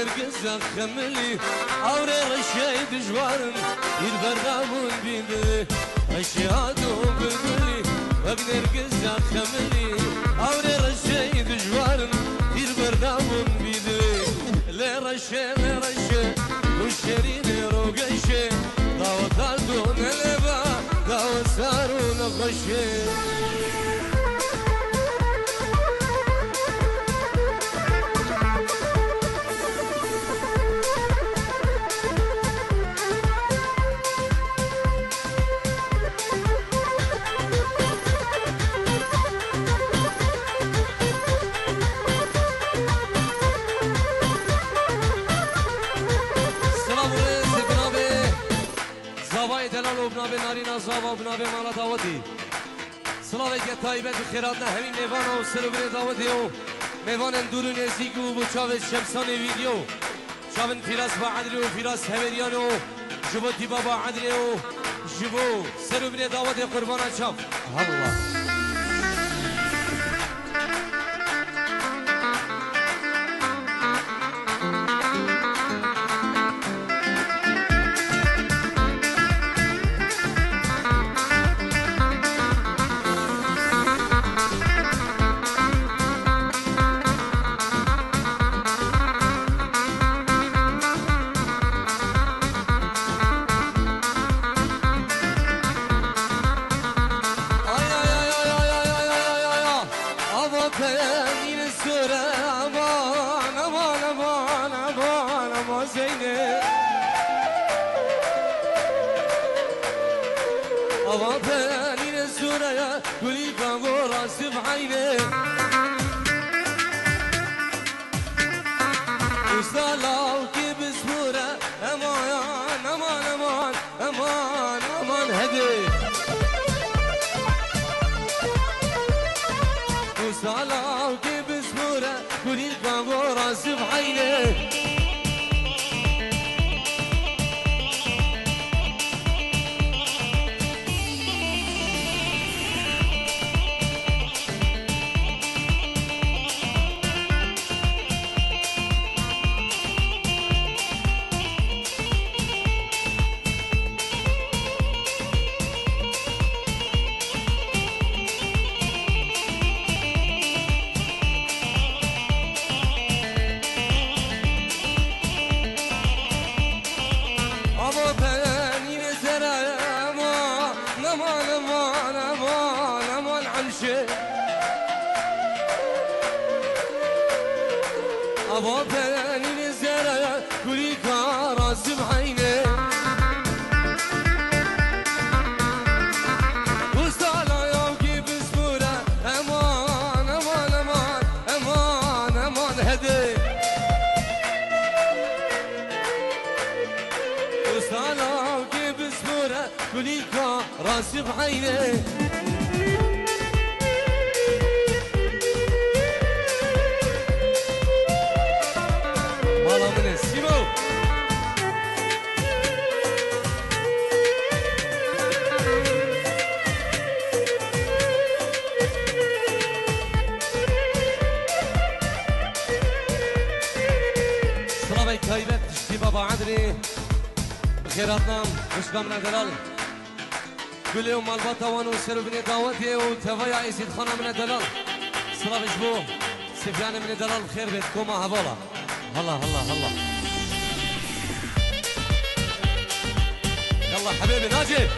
بنرقز خملي أوري رشيد جوارن يربرامون بيدي أشيادو بلبلي بنرقز خملي أوري رشيد جوارن يربرامون بيدي لي رشي وشرين روقشي داو دون لبا داو سارون غشي بنابه نارینا زاوا بنابه مالا داودی سلاوی که تایبت و خیراتنا همین میوان و سربر داودی و میوان اندورو نزیگ و بچاوت شمسان ویدیو شاون فیراس با عدلی و فیراس همیریان و جبو دیبا با عدلی و جبو سربر داودی قربان چاف الله خيراتنا مش بمنا دلال كل يوم البطة وانو سيرو بني داوتي وتفايا يزيد خانا من دلال صلاة بجبو سفيان من دلال خير بيتكم هبولا هلا هلا هلا يلا حبيبي ناجي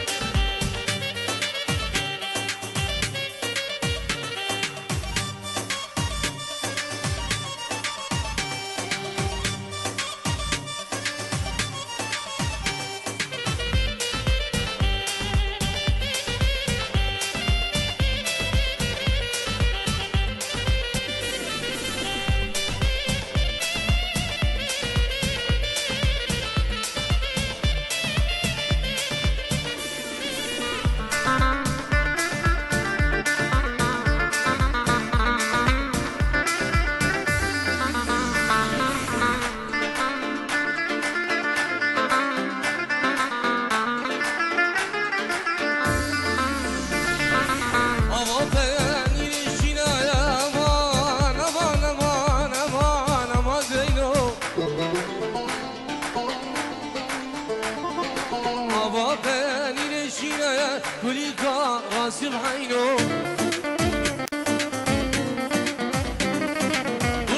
راسي بعينه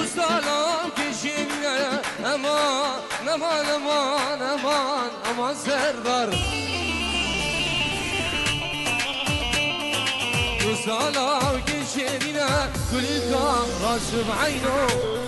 وسلام كشينا امان امان امان امان امان سردار وسلام كشينا كل كان راسي بعينه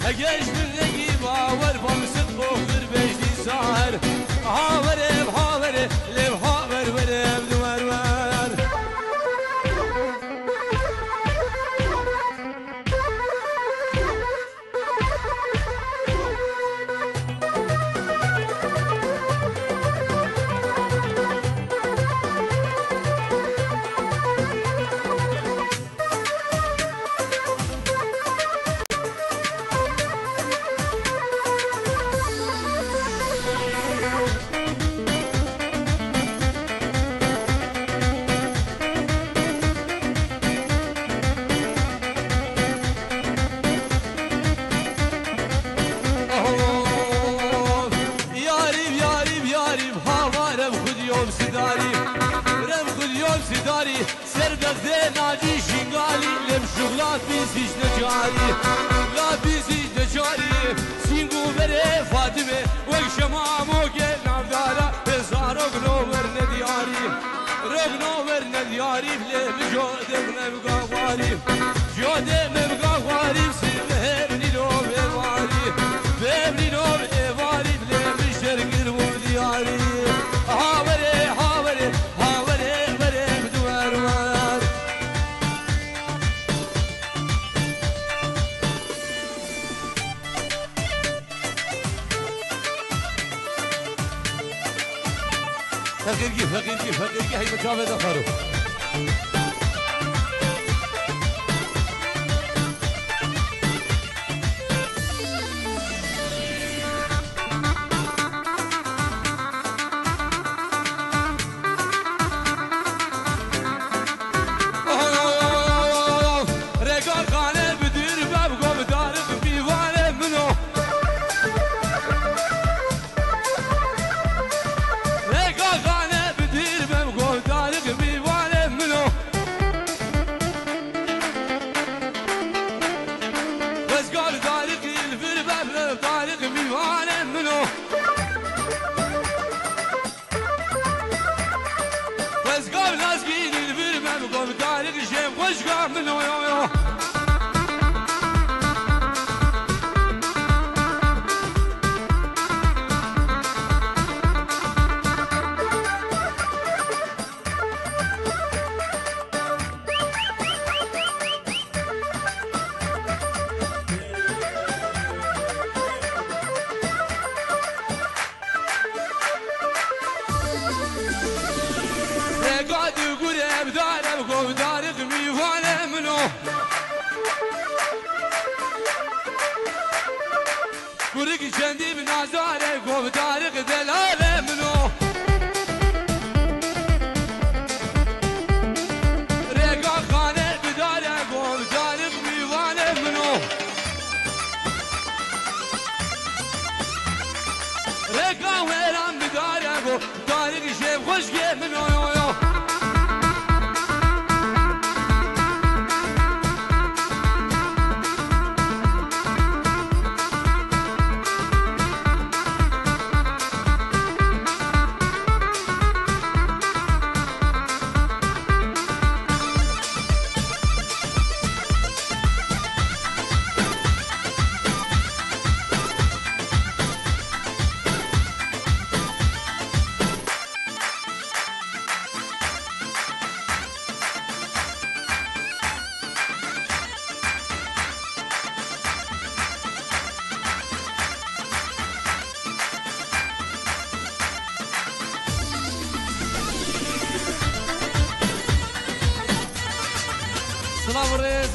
اگرش بندگی باور بامسد بخور بجدی سهر هاوره هاوره لب هاور وره دوار ور لا بيزيج نجاري لا بيزيج نجاري سينغو بري فاطمة والشمامو جل نافدارا بزار رغنوور ندياري رغنوور ندياري بلي بجودة مبقى غاري جودة مبقى غاري بسمهرني لو بواري بابني لو بواري بلي بشرق المدياري هاوري هاوري هاوري بري بدوار وار فقيركي هي مجاوب دخلوا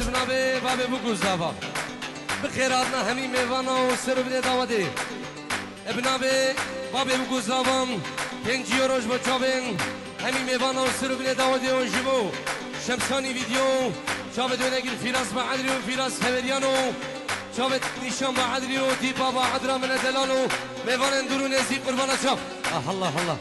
بنابه بابه بگوزاوا بخیراتنا همین میوانا و سر بده داوته بنابه بابه بگوزاوام 5 روز بچابن همین میوانا و سر بده داوته و جبو شمسانی ویدیو شابت ونگیر فیراس با عدری و فیراس هوریانو شابت نشان با عدری و دیپا با عدرا من دلانو میوان اندرو نزی قربانا شاب الله الله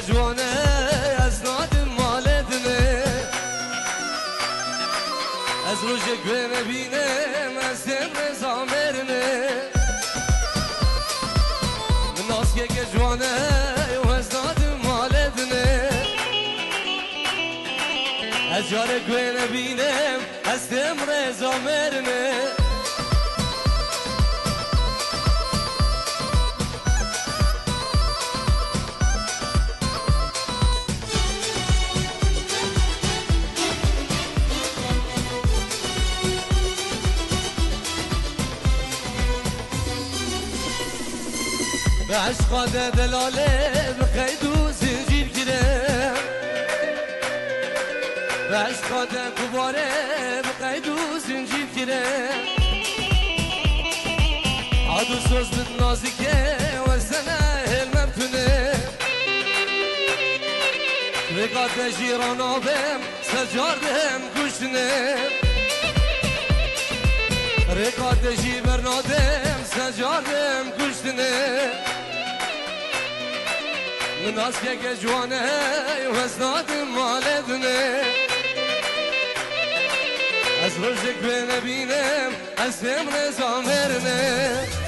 جوانه از نادم مالدنه از روش گوه بینم از دم رزا مرنه من ناسکه که جوانه و از نادم مالدنه از جار گوه بینم از دم رزا مرنه به عشق دلاله به قید و زنجیر گیره به عشق کباره به قید و زنجیر گیره عادو سوز بد نازکه و سنه هلمم تونه رقات جیران آبم سجاردم کشتنه رقات جیبرن آدم سجاردم کشتنه من اسکه که جوانه و از نادم مالدنه از روش که نبینم از دم رزا مرنه